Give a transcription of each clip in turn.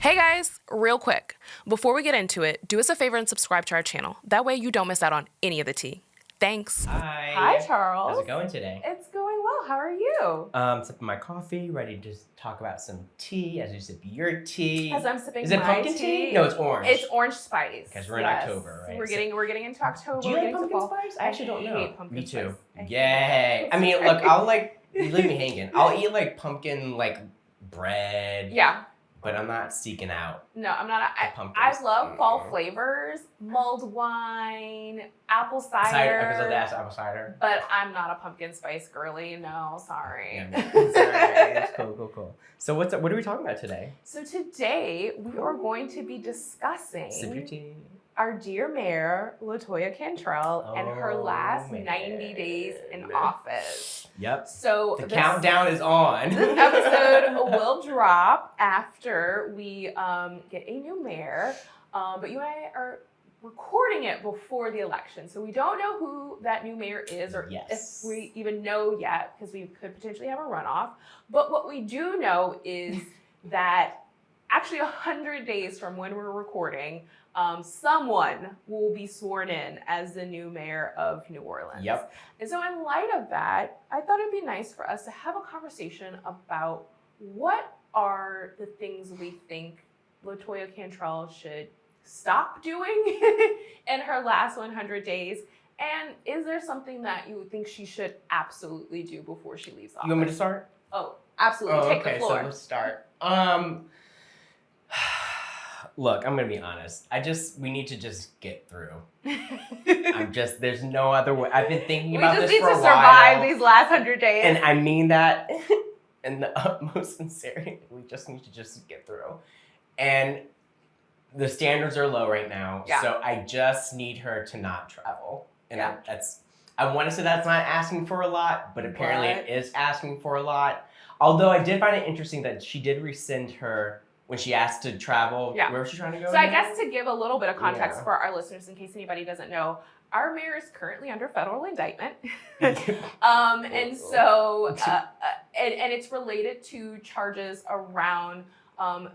Hey guys, real quick, before we get into it, do us a favor and subscribe to our channel. That way you don't miss out on any of the tea. Thanks. Hi, Charles. How's it going today? It's going well. How are you? Sipping my coffee, ready to talk about some tea as you sip your tea. As I'm sipping Is it my pumpkin tea? No, it's orange. It's orange spice. Because we're in October, right? We're getting into October. Do you we're like getting to pumpkin fall. spice? I actually don't know. hate pumpkin Me too. spice. Yay! I mean, look, you leave me hanging. I'll eat like pumpkin bread. Yeah. But I'm not seeking out. No, I'm not. I love fall flavors, mulled wine, apple cider. Because of the apple cider. But I'm not a pumpkin spice girly. No, sorry. Yeah, it's cool. So what are we talking about today? So today we are going to be discussing Sip your tea. Our dear Mayor, LaToya Cantrell, and her last 90 days in office. Yep. So the countdown is on. This episode will drop after we get a new mayor, but you and I are recording it before the election, so we don't know who that new mayor is or if we even know yet, because we could potentially have a runoff. But what we do know is that actually 100 days from when we're recording, someone will be sworn in as the new mayor of New Orleans. Yep. And so in light of that, I thought it'd be nice for us to have a conversation about what are the things we think LaToya Cantrell should stop doing in her last 100 days. And is there something that you think she should absolutely do before she leaves office? You want me to start? Oh, absolutely. Take the floor. So let's start. Look, I'm gonna be honest. We need to just get through. There's no other way. I've been thinking about this for a while. We just need to survive these last 100 days. And I mean that in the utmost sincerity. We just need to just get through. And the standards are low right now. Yeah. So I just need her to not travel. And I want to say that's not asking for a lot, but apparently it is asking for a lot. Although I did find it interesting that she did rescind her when she asked to travel. Yeah. Where was she trying to go? So I guess to give a little bit of context for our listeners, in case anybody doesn't know, our mayor is currently under federal indictment. And so, and it's related to charges around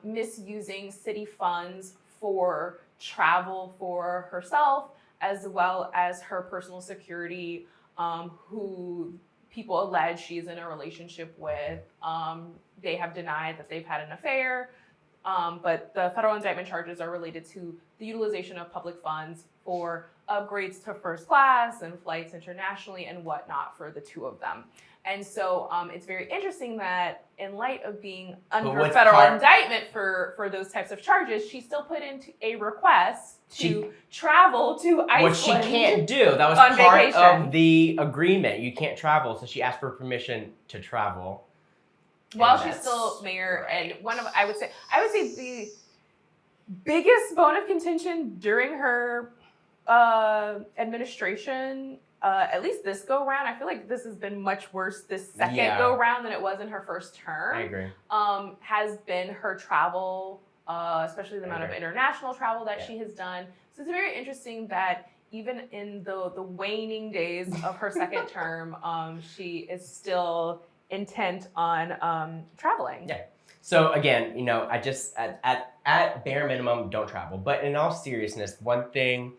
misusing city funds for travel for herself, as well as her personal security, who people allege she's in a relationship with. They have denied that they've had an affair. But the federal indictment charges are related to the utilization of public funds for upgrades to first class and flights internationally and whatnot for the two of them. And so it's very interesting that in light of being under federal indictment for those types of charges, she still put into a request to travel to Iceland. What she can't do. That was part of the agreement. You can't travel, so she asked for permission to travel. While she's still mayor, and I would say the biggest bone of contention during her administration, at least this go round, I feel like this has been much worse this second go round than it was in her first term. I agree. Has been her travel, especially the amount of international travel that she has done. So it's very interesting that even in the waning days of her second term, she is still intent on traveling. Yeah. So again, I just at bare minimum don't travel. But in all seriousness, one thing,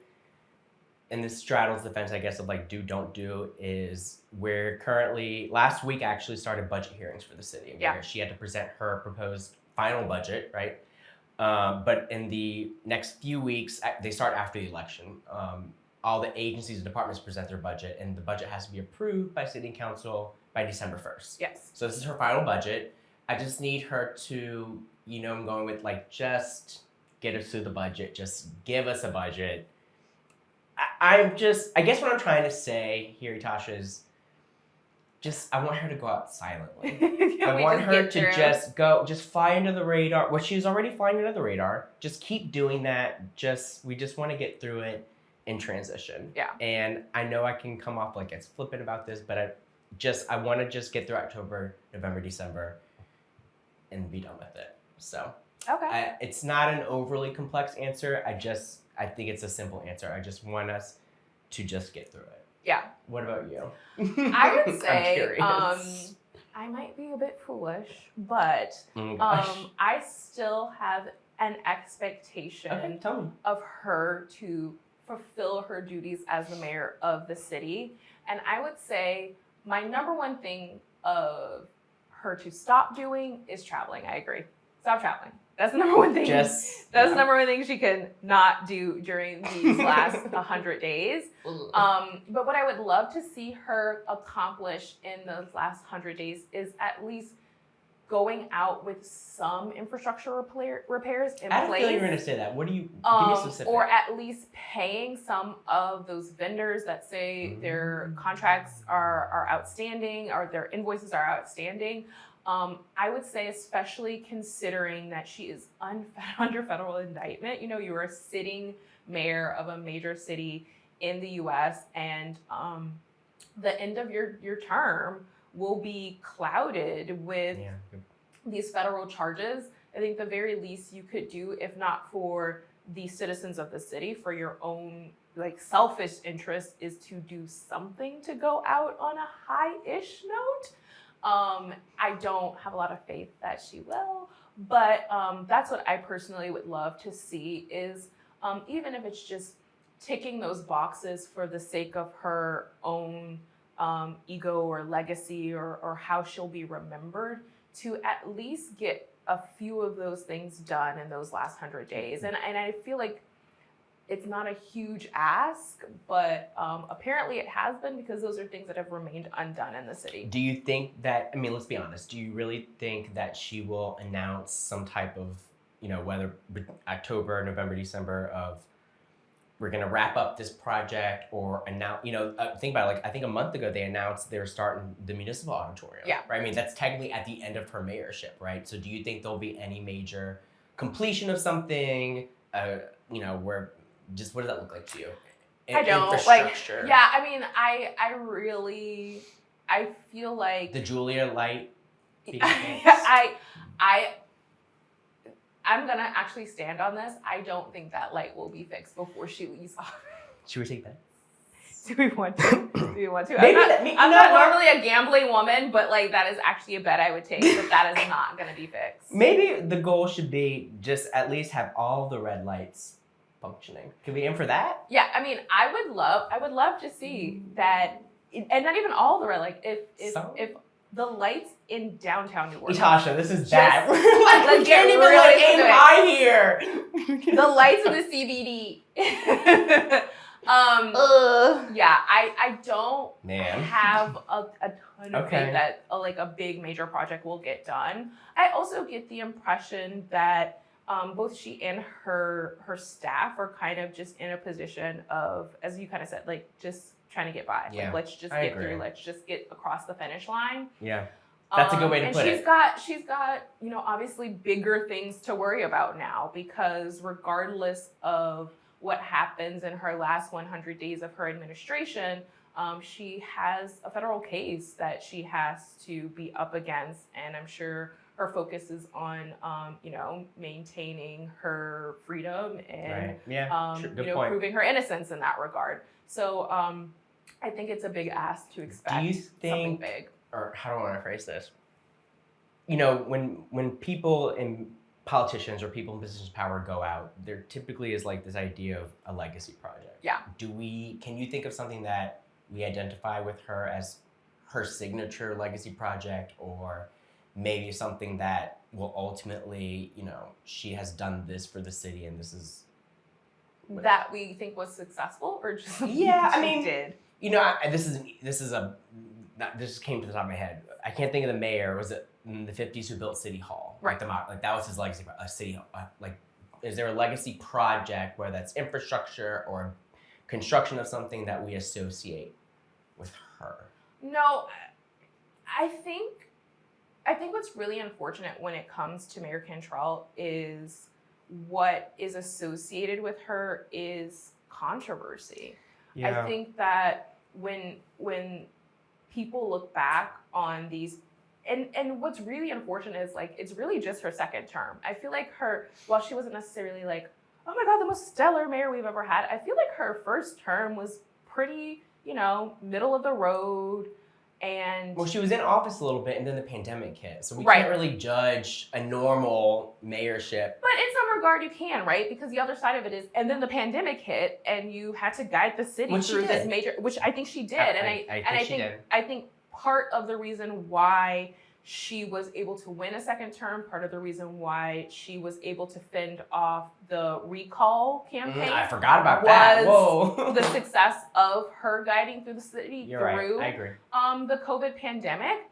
and this straddles the fence, I guess, of don't do, is we're currently last week actually started budget hearings for the city. Where she had to present her proposed final budget, right? But in the next few weeks, they start after the election. All the agencies and departments present their budget, and the budget has to be approved by city council by December 1st. Yes. So this is her final budget. I just need her to, I'm going with just get us through the budget. Just give us a budget. I guess what I'm trying to say here, Etosha, is I want her to go out silently. I want her to just fly under the radar. Well, she's already flying under the radar. Just keep doing that. We just want to get through it in transition. Yeah. And I know I can come off like it's flippant about this, but I want to just get through October, November, December, and be done with it. So it's not an overly complex answer. I think it's a simple answer. I just want us to just get through it. Yeah. What about you? I would say I'm curious. I might be a bit foolish, but I still have an expectation Okay, tell me. of her to fulfill her duties as the mayor of the city. And I would say my number one thing of her to stop doing is traveling. I agree. Stop traveling. That's the number one thing. That's the number one thing she can not do during these last 100 days. But what I would love to see her accomplish in those last 100 days is at least going out with some infrastructure repairs in I place. don't feel you were going to say that. What do you, give me specific. Or at least paying some of those vendors that say their contracts are outstanding or their invoices are outstanding. I would say, especially considering that she is under federal indictment. You know, you are a sitting mayor of a major city in the U.S. and the end of your term will be clouded with these federal charges. I think the very least you could do, if not for the citizens of the city, for your own like selfish interest, is to do something to go out on a high-ish note. I don't have a lot of faith that she will, but that's what I personally would love to see is even if it's just ticking those boxes for the sake of her own ego or legacy or how she'll be remembered, to at least get a few of those things done in those last 100 days. And I feel like it's not a huge ask, but apparently it has been, because those are things that have remained undone in the city. Do you think that, I mean, let's be honest, do you really think that she will announce some type of, you know, whether October, November, December of, we're going to wrap up this project, or announce, you know, think about it, like, I think a month ago they announced they were starting the municipal auditorium. Yeah. Right? I mean, that's technically at the end of her mayorship, right? So do you think there'll be any major completion of something, you know, where, just what does that look like to you? I don't, Infrastructure. like, yeah, I mean, I feel like. The Julia light. I'm gonna actually stand on this. I don't think that light will be fixed before she leaves office. Should we take that? Do we want to? Do we want to? Maybe I'm not normally a gambling woman, but like that is actually a bet I would take that is not gonna be fixed. Maybe the goal should be just at least have all the red lights functioning. Can we aim for that? Yeah, I mean, I would love to see that, and not even all the red, like if the lights in downtown New Orleans. Etosha, this is bad. Let's we get can't even really like into aim it. high here. The lights in the CBD. Yeah, I don't have a ton of faith that a big major project will get done. I also get the impression that both she and her staff are kind of just in a position of, as you kind of said, like just trying to get by. Yeah, like, let's just get through. Let's just get across the finish line. Yeah, that's a good way to put it. And she's got, you know, obviously bigger things to worry about now, because regardless of what happens in her last 100 days of her administration, she has a federal case that she has to be up against, and I'm sure her focus is on, you know, maintaining her freedom and, proving her innocence in that regard. So I think it's a big ask to expect something big. Or how do I want to phrase this? You know, when people in politicians or people in positions of power go out, there typically is like this idea of a legacy project. Yeah. Can you think of something that we identify with her as her signature legacy project, or maybe something that will ultimately, you know, she has done this for the city and this is that we think was successful, or just did. You know, this came to the top of my head. I can't think of the mayor. Was it in the 50s who built City Hall? Right. Like that was his legacy. A city hall. Is there a legacy project, whether that's infrastructure or construction of something, that we associate with her? No, I think what's really unfortunate when it comes to Mayor Cantrell is what is associated with her is controversy. Yeah. I think that when people look back on these, and what's really unfortunate is like it's really just her second term. I feel like while she wasn't necessarily like, oh my God, the most stellar mayor we've ever had, I feel like her first term was pretty, you know, middle of the road. And well, she was in office a little bit, and then the pandemic hit, so we can't really judge a normal mayorship. But in some regard you can, right? Because the other side of it is, and then the pandemic hit, and you had to guide the city through this major, which I think she did, I think part of the reason why she was able to win a second term, part of the reason why she was able to fend off the recall campaign. I forgot about that. Whoa. The success of her guiding through the city You're through right. I agree. The COVID pandemic.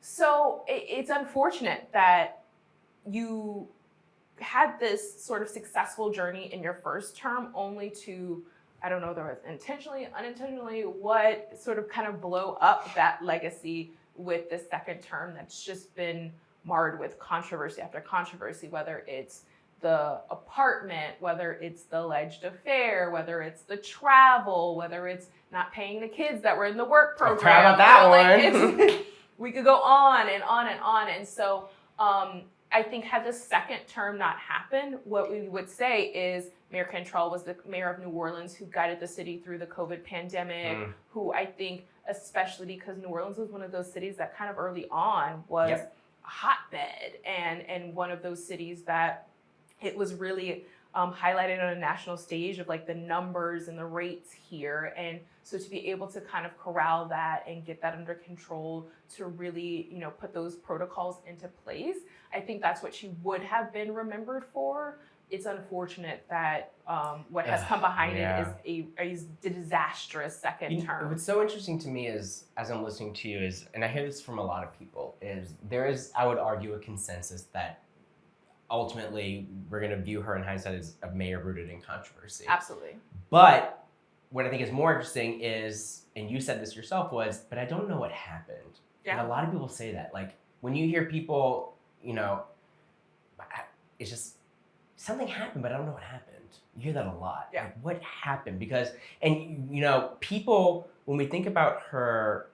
So it's unfortunate that you had this sort of successful journey in your first term only to, I don't know if there was intentionally, unintentionally, what sort of kind of blow up that legacy with the second term that's just been marred with controversy after controversy, whether it's the apartment, whether it's the alleged affair, whether it's the travel, whether it's not paying the kids that were in the work program. Proud about that one. We could go on and on and on. And so I think had the second term not happened, what we would say is Mayor Cantrell was the mayor of New Orleans who guided the city through the COVID pandemic, who I think, especially because New Orleans was one of those cities that kind of early on was a hotbed and one of those cities that it was really highlighted on a national stage of like the numbers and the rates here. And so to be able to kind of corral that and get that under control to really, you know, put those protocols into place, I think that's what she would have been remembered for. It's unfortunate that what has come behind it is a disastrous second term. What's so interesting to me is, as I'm listening to you, is, and I hear this from a lot of people, is there is, I would argue, a consensus that ultimately we're going to view her in hindsight as a mayor rooted in controversy. Absolutely. But what I think is more interesting is, and you said this yourself, was, but I don't know what happened. Yeah. And a lot of people say that. Like, when you hear people, you know, it's just, something happened, but I don't know what happened. You hear that a lot. Yeah. Like, what happened? Because, and you know, people, when we think about her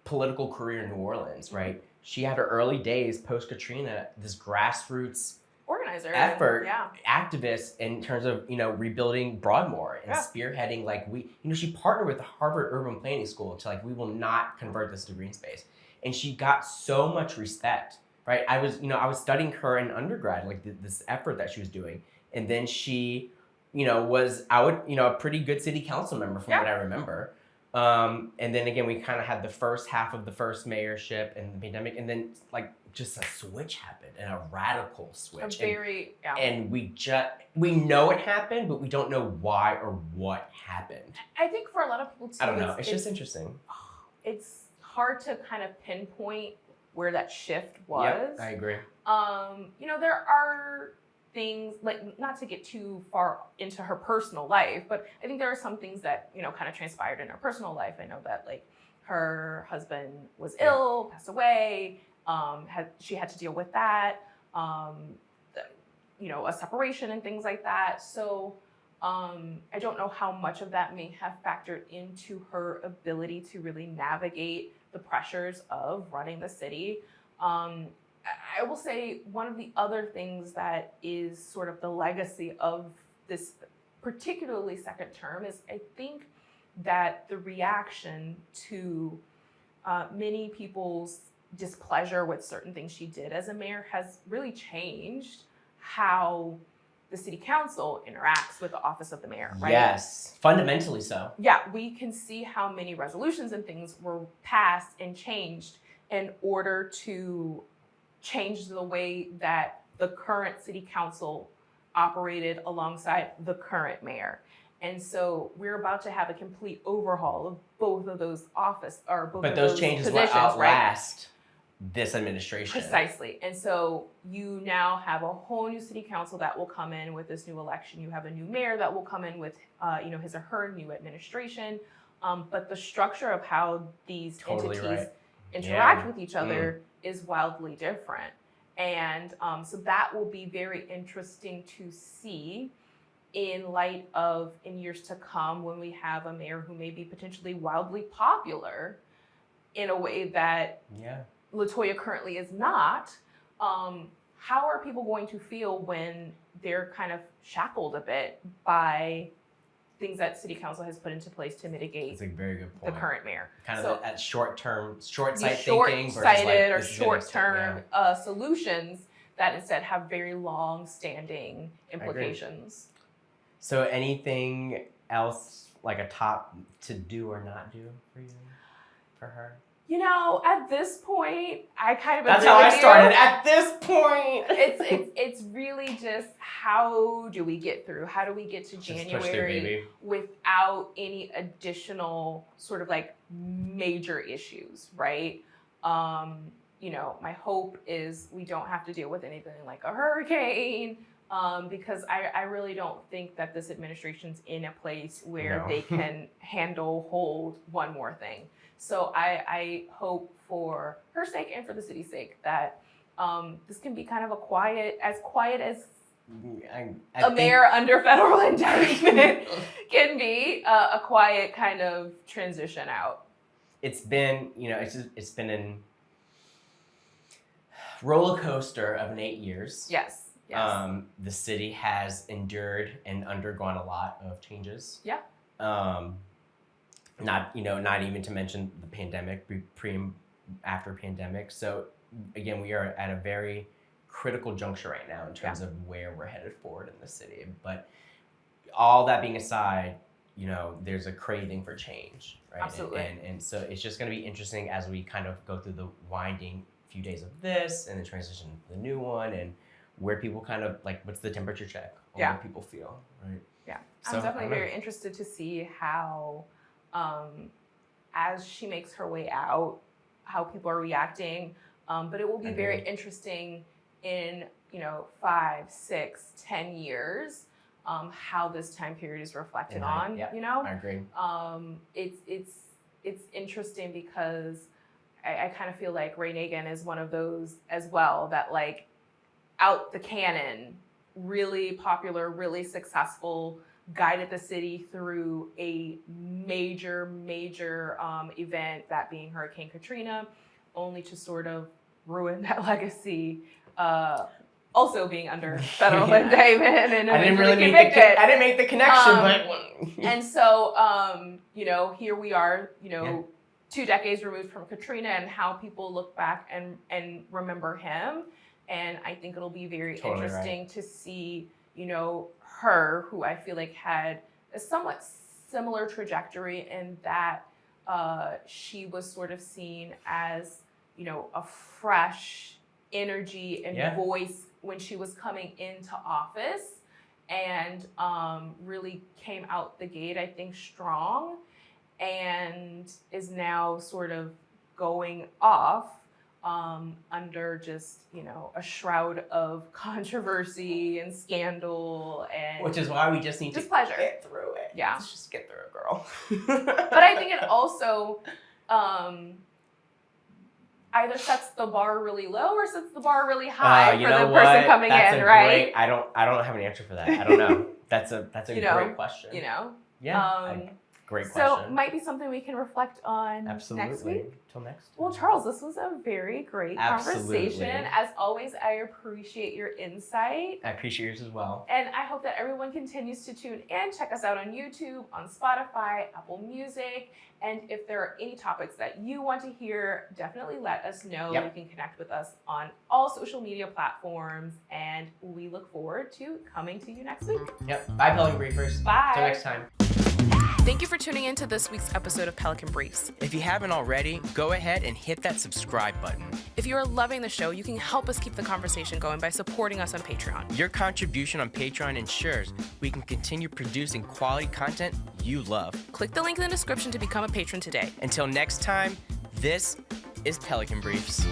political career in New Orleans, right? She had her early days post-Katrina, this grassroots organizer effort, activist in terms of, you know, rebuilding Broadmoor and spearheading, like, she partnered with the Harvard Urban Planning School to, like, we will not convert this to green space. And she got so much respect. Right, I was studying her in undergrad, like this effort that she was doing, and then she, was a pretty good city council member from what I remember, and then again we kind of had the first half of the first mayorship and the pandemic, and then like just a switch happened, and a radical switch, and we know it happened, but we don't know why or what happened. I think for a lot of people too, I don't know. It's just interesting. It's hard to kind of pinpoint where that shift was. Yep, I agree. There are things, like, not to get too far into her personal life, but I think there are some things that, kind of transpired in her personal life. I know that, like, her husband was ill, passed away, she had to deal with that, a separation and things like that. So I don't know how much of that may have factored into her ability to really navigate the pressures of running the city. I will say one of the other things that is sort of the legacy of this particularly second term is I think that the reaction to many people's displeasure with certain things she did as a mayor has really changed how the city council interacts with the office of the mayor, right? Yes, fundamentally so. Yeah, we can see how many resolutions and things were passed and changed in order to change the way that the current city council operated alongside the current mayor. And so we're about to have a complete overhaul of both of those but those changes will outlast this administration. Precisely. And so you now have a whole new city council that will come in with this new election. You have a new mayor that will come in with, his or her new administration. But the structure of how these entities interact with each other is wildly different. And so that will be very interesting to see in light of in years to come when we have a mayor who may be potentially wildly popular in a way that LaToya currently is not. How are people going to feel when they're kind of shackled a bit by things that city council has put into place to mitigate That's a very good point. The current mayor? Kind of that short-sighted thinking short-sighted or short-term solutions that instead have very long-standing implications. So anything else, like a top to do or not do for you, for her? You know, at this point, I kind of That's agree how I with you. started. At this point, It's really just how do we get through? How do we get to Just push through, January baby. without any additional sort of like major issues, right? You know, my hope is we don't have to deal with anything like a hurricane, because I really don't think that this administration's in a place where No. they can hold one more thing. So I hope for her sake and for the city's sake that this can be kind of quiet as a mayor under federal indictment can be, a quiet kind of transition out. It's been, you know, it's been a roller coaster of an 8 years. Yes. The city has endured and undergone a lot of changes. Yeah. Not even to mention the pandemic, pre and after pandemic. So again, we are at a very critical juncture right now in terms of where we're headed forward in the city. But all that being aside, you know, there's a craving for change, right? Absolutely. And so it's just going to be interesting as we kind of go through the winding few days of this and then transition to the new one, and where people kind of like, what's the temperature check on where people feel, right? Yeah. So, I'm definitely very interested to see how, as she makes her way out, how people are reacting. But it will be very interesting in, 5, 6, 10 years, how this time period is reflected on, you know? I agree. It's interesting because I kind of feel like Ray Nagin is one of those as well that like out the cannon, really popular, really successful, guided the city through a major event, that being Hurricane Katrina, only to sort of ruin that legacy, also being under federal indictment and I didn't really convicted. I didn't make the connection, but and so here we are, 2 decades removed from Katrina, and how people look back and remember him. And I think it'll be very interesting to see, her, who I feel like had a somewhat similar trajectory in that she was sort of seen as, a fresh energy and voice when she was coming into office, and really came out the gate, I think, strong, and is now sort of going off under just, a shroud of controversy and scandal, and which is why we just need to pleasure. Get through it. Yeah. Let's just get through it, girl. But I think it also either sets the bar really low or sets the bar really high for the person coming in, right? I don't have an answer for that. I don't know. That's a great question. Yeah. Great question. So might be something we can reflect on next week. Till next time. Well, Charles, this was a very great conversation. As always, I appreciate your insight. I appreciate yours as well. And I hope that everyone continues to tune in. Check us out on YouTube, on Spotify, Apple Music. And if there are any topics that you want to hear, definitely let us know. Yep. You can connect with us on all social media platforms. And we look forward to coming to you next week. Yep. Bye, Pelican Briefers. Bye. Till next time. Thank you for tuning in to this week's episode of Pelican Briefs. If you haven't already, go ahead and hit that subscribe button. If you are loving the show, you can help us keep the conversation going by supporting us on Patreon. Your contribution on Patreon ensures we can continue producing quality content you love. Click the link in the description to become a patron today. Until next time, this is Pelican Briefs.